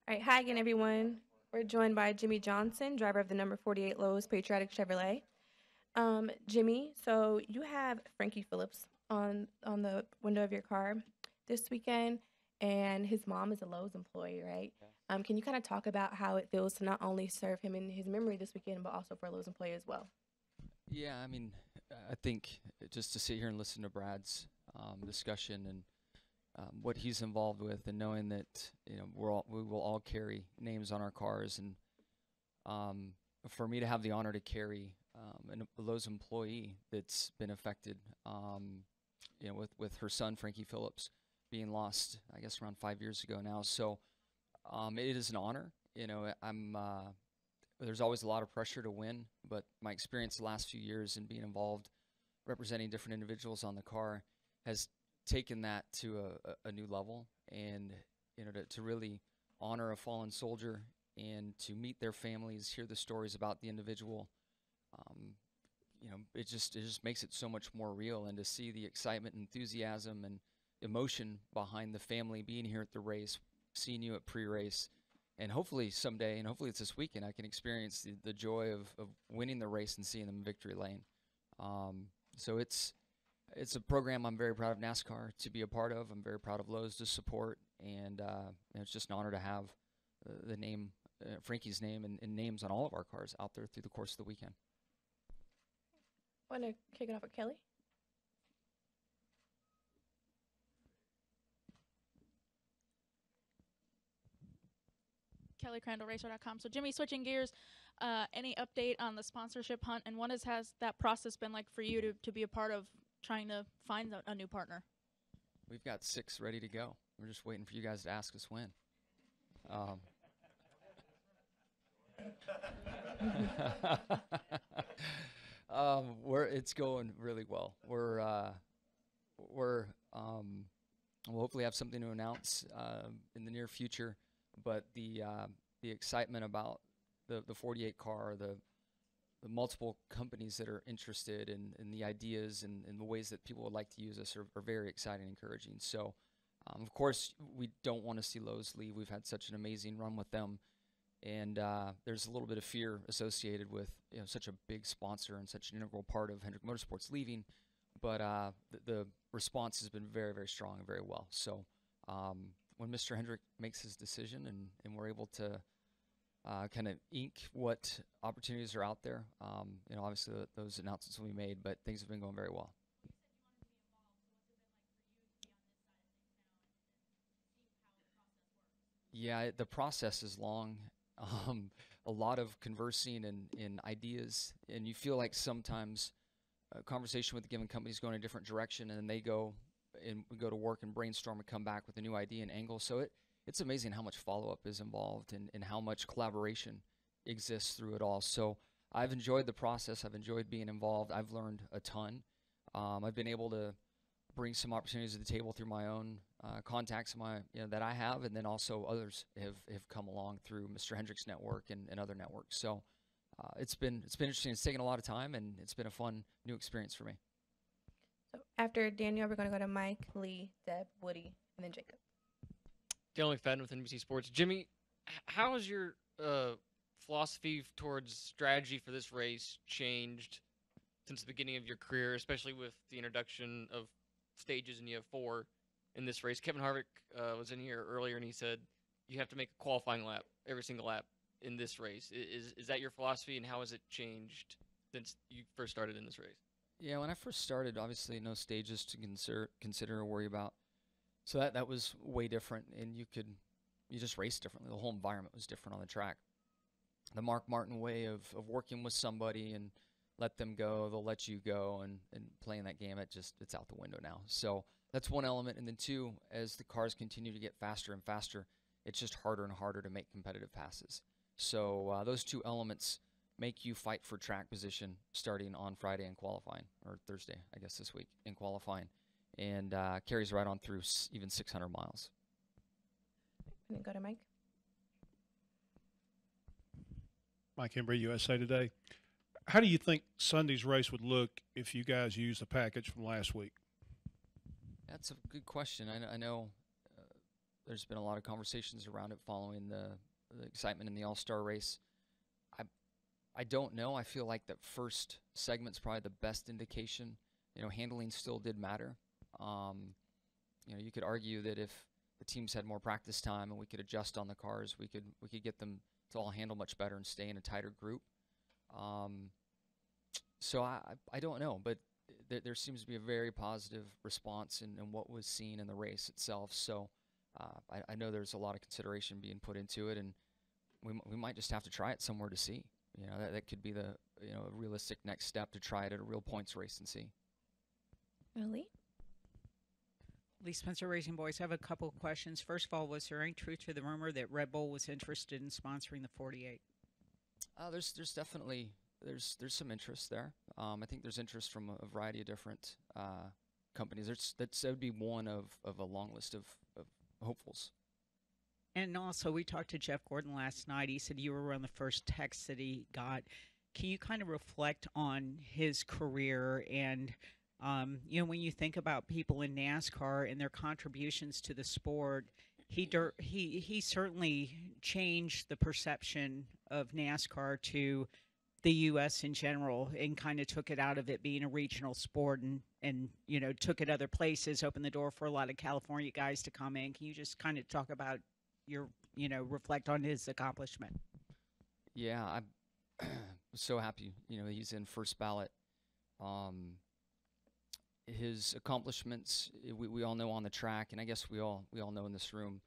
All right, hi again, everyone. We're joined by Jimmie Johnson, driver of the number 48 Lowe's Patriotic Chevrolet. Jimmy, so you have Frankie Phillips on the window of your car this weekend, and his mom is a Lowe's employee, right? Yeah. Can you kind of talk about how it feels to not only serve him in his memory this weekend, but also for a Lowe's employee as well? Yeah, I mean, I think just to sit here and listen to Brad's discussion and what he's involved with, and knowing that we will all carry names on our cars, and um, for me to have the honor to carry a Lowe's employee that's been affected, with her son Frankie Phillips being lost, I guess around 5 years ago now. So it is an honor. There's always a lot of pressure to win, but my experience the last few years in being involved representing different individuals on the car has taken that to a new level. And to really honor a fallen soldier and to meet their families, hear the stories about the individual, um, it just makes it so much more real. And to see the excitement, enthusiasm, and emotion behind the family being here at the race, seeing you at pre-race, and hopefully someday, and hopefully it's this weekend, I can experience the joy of winning the race and seeing them in victory lane. Um, so it's a program I'm very proud of NASCAR to be a part of. I'm very proud of Lowe's to support, and it's just an honor to have the name, Frankie's name, and names on all of our cars out there through the course of the weekend. Want to kick it off with Kelly? Kelly Crandall, Racer.com. So, Jimmy, switching gears, any update on the sponsorship hunt, and what has that process been like for you to be a part of trying to find a new partner? We've got 6 ready to go. We're just waiting for you guys to ask us when. Um, it's going really well. We'll hopefully have something to announce in the near future, but the excitement about the 48 car, the multiple companies that are interested in the ideas and the ways that people would like to use us are very exciting and encouraging. So, of course, we don't want to see Lowe's leave. We've had such an amazing run with them, and there's a little bit of fear associated with such a big sponsor and such an integral part of Hendrick Motorsports leaving. But the response has been very, very strong and very well. So when Mr. Hendrick makes his decision and we're able to kind of ink what opportunities are out there, obviously those announcements will be made, but things have been going very well. Yeah, the process is long. A lot of conversing and ideas, and you feel like sometimes a conversation with a given company is going in a different direction, and then they go and we go to work and brainstorm and come back with a new idea and angle. So it's amazing how much follow-up is involved and how much collaboration exists through it all. So I've enjoyed the process. I've enjoyed being involved. I've learned a ton. I've been able to bring some opportunities to the table through my own contacts that I have, and then also others have come along through Mr. Hendrick's network and other networks. So it's been interesting. It's taken a lot of time, and it's been a fun new experience for me. So after Daniel, we're going to go to Mike, Lee, Deb, Woody, and then Jacob. Daniel McFadden with NBC Sports. Jimmy, how has your philosophy towards strategy for this race changed since the beginning of your career, especially with the introduction of stages, and you have 4 in this race? Kevin Harvick was in here earlier, and he said you have to make a qualifying lap every single lap in this race. Is that your philosophy, and how has it changed since you first started in this race? Yeah, when I first started, obviously no stages to consider or worry about. So that was way different, and you just race differently. The whole environment was different on the track. The Mark Martin way of working with somebody and let them go, they'll let you go, and playing that game, it's out the window now. So that's one element. And then 2, as the cars continue to get faster and faster, it's just harder and harder to make competitive passes. So those 2 elements make you fight for track position starting on Friday in qualifying, or Thursday, I guess this week, in qualifying, and carries right on through even 600 miles. And then go to Mike. Mike Embry, USA Today. How do you think Sunday's race would look if you guys used the package from last week? That's a good question. I know there's been a lot of conversations around it following the excitement in the All-Star race. I don't know. I feel like that first segment's probably the best indication. You know, handling still did matter. You know, you could argue that if the teams had more practice time and we could adjust on the cars, we could get them to all handle much better and stay in a tighter group. So I don't know, but there seems to be a very positive response in what was seen in the race itself. So I know there's a lot of consideration being put into it, and we might just have to try it somewhere to see. You know, that could be the a realistic next step, to try it at a real points race and see. Lee? Lee Spencer Racing Boys. I have a couple of questions. First of all, was there any truth to the rumor that Red Bull was interested in sponsoring the 48? There's definitely there's some interest there. I think there's interest from a variety of different companies. That would be one of a long list of hopefuls. And also, we talked to Jeff Gordon last night. He said you were one of the first texts that he got. Can you kind of reflect on his career and, you know, when you think about people in NASCAR and their contributions to the sport, he certainly changed the perception of NASCAR to the U.S. in general, and kind of took it out of it being a regional sport and you know, took it other places, opened the door for a lot of California guys to come in. Can you just kind of talk about your, you know, reflect on his accomplishment? Yeah, I'm so happy. You know, he's in first ballot. His accomplishments, we all know on the track, and I guess we all know in this room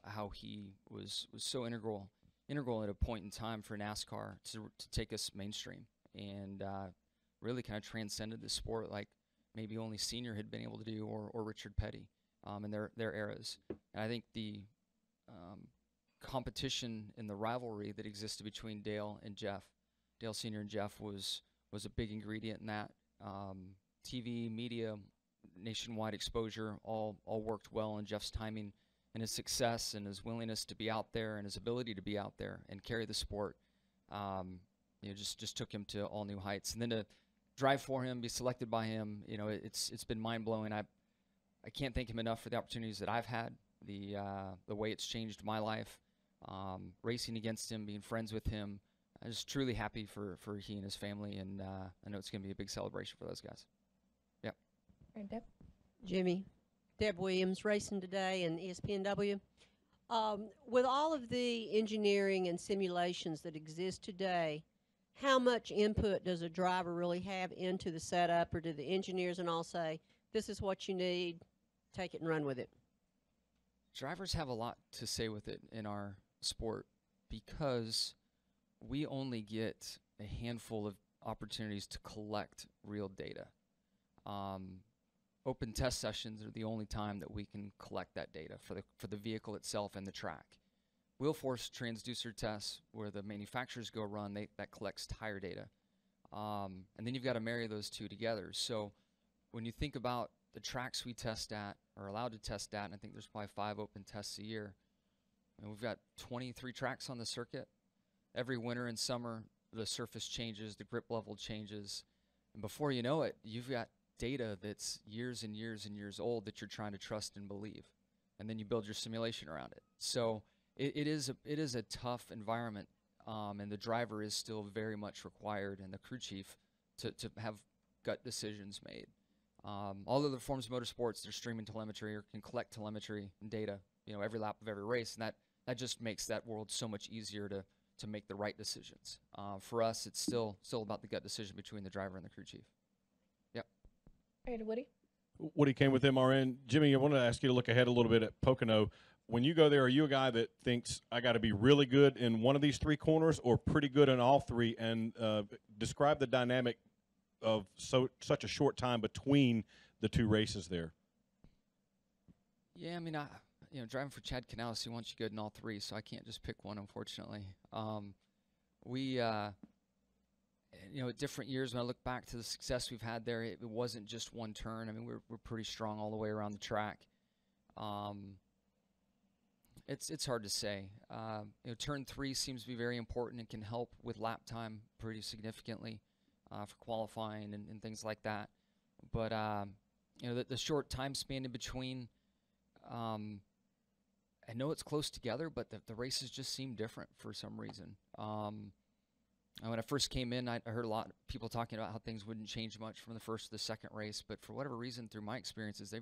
how he was so integral at a point in time for NASCAR to take us mainstream, and really kind of transcended the sport like maybe only Senior had been able to do, or Richard Petty in their eras. And I think the competition and the rivalry that existed between Dale Senior and Jeff was a big ingredient in that. TV, media, nationwide exposure all worked well, and Jeff's timing and his success and his willingness to be out there and his ability to be out there and carry the sport, you know, just took him to all new heights. And then to drive for him, be selected by him, you know, it's been mind blowing. I can't thank him enough for the opportunities that I've had, the way it's changed my life, racing against him, being friends with him. I'm just truly happy for he and his family, and I know it's going to be a big celebration for those guys. Yep. All right, Deb? Jimmy, Deb Williams, Racing Today and ESPNW. With all of the engineering and simulations that exist today, how much input does a driver really have into the setup, or do the engineers and all say, this is what you need, take it and run with it? Drivers have a lot to say with it in our sport, because we only get a handful of opportunities to collect real data. Open test sessions are the only time that we can collect that data for the vehicle itself and the track. Wheel force transducer tests, where the manufacturers go run, that collects tire data. And then you've got to marry those two together. So when you think about the tracks we test at, or allowed to test at, and I think there's probably 5 open tests a year, and we've got 23 tracks on the circuit. Every winter and summer, the surface changes, the grip level changes, and before you know it, you've got data that's years and years and years old that you're trying to trust and believe, and then you build your simulation around it. So it is a tough environment, and the driver is still very much required, and the crew chief to have gut decisions made. All other forms of motorsports, they're streaming telemetry or can collect telemetry and data, you know, every lap of every race, and that just makes that world so much easier to make the right decisions. For us, it's still about the gut decision between the driver and the crew chief. Yep. All right, Woody? Woody came with MRN. Jimmy, I wanted to ask you to look ahead a little bit at Pocono. When you go there, are you a guy that thinks I got to be really good in one of these 3 corners or pretty good in all 3? And describe the dynamic of such a short time between the 2 races there. Yeah, I mean, driving for Chad Canales, he wants you good in all 3, so I can't just pick one, unfortunately. We, at different years, when I look back to the success we've had there, it wasn't just one turn. I mean, we're pretty strong all the way around the track. It's hard to say. Turn 3 seems to be very important and can help with lap time pretty significantly for qualifying and things like that. But the short time span in between, I know it's close together, but the races just seem different for some reason. And when I first came in, I heard a lot of people talking about how things wouldn't change much from the first to the second race, but for whatever reason, through my experiences,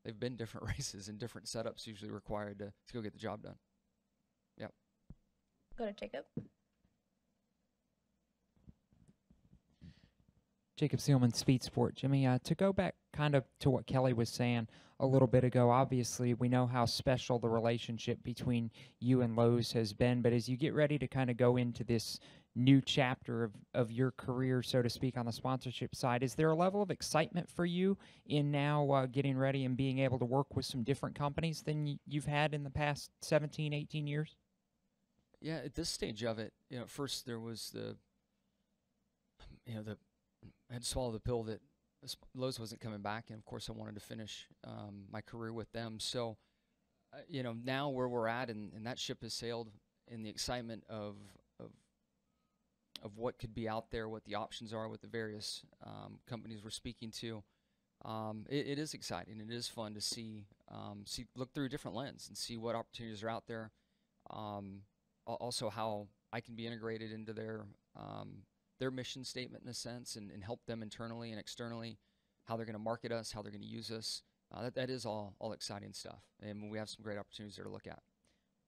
they've been different races and different setups usually required to go get the job done. Yep. Go to Jacob. Jacob Seelman, Speed Sport. Jimmie, to go back kind of to what Kelly was saying a little bit ago, obviously we know how special the relationship between you and Lowe's has been, but as you get ready to kind of go into this new chapter of your career, so to speak, on the sponsorship side, is there a level of excitement for you in now getting ready and being able to work with some different companies than you've had in the past 17, 18 years? Yeah, at this stage of it, at first there was I had to swallow the pill that Lowe's wasn't coming back, and of course I wanted to finish my career with them. So, now where we're at, and that ship has sailed, in the excitement of what could be out there, what the options are with the various companies we're speaking to. It is exciting. It is fun to see look through a different lens and see what opportunities are out there. Also, how I can be integrated into their mission statement in a sense, and help them internally and externally, how they're going to market us, how they're going to use us. That is all exciting stuff, and we have some great opportunities there to look at.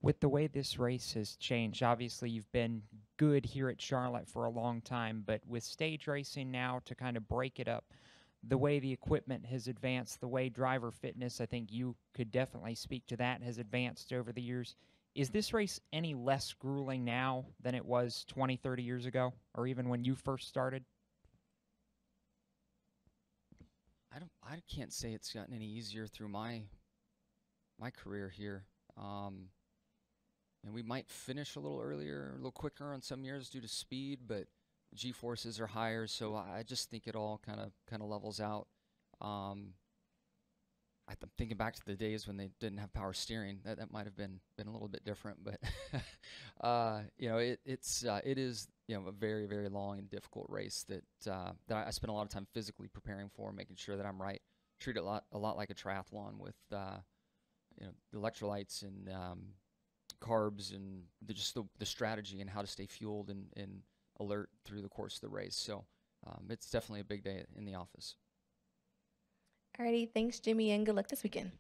With the way this race has changed, obviously you've been good here at Charlotte for a long time, but with stage racing now to kind of break it up, the way the equipment has advanced, the way driver fitness, I think you could definitely speak to that, has advanced over the years. Is this race any less grueling now than it was 20, 30 years ago, or even when you first started? I can't say it's gotten any easier through my career here. And we might finish a little earlier, a little quicker on some years due to speed, but G-forces are higher, so I just think it all kind of levels out. I'm thinking back to the days when they didn't have power steering. That might have been a little bit different, but it is a very, very long and difficult race that I spend a lot of time physically preparing for, making sure that I'm right. Treat it a lot like a triathlon with the electrolytes and carbs and just the strategy and how to stay fueled and alert through the course of the race. So it's definitely a big day in the office. Alrighty, thanks, Jimmie, and good luck this weekend.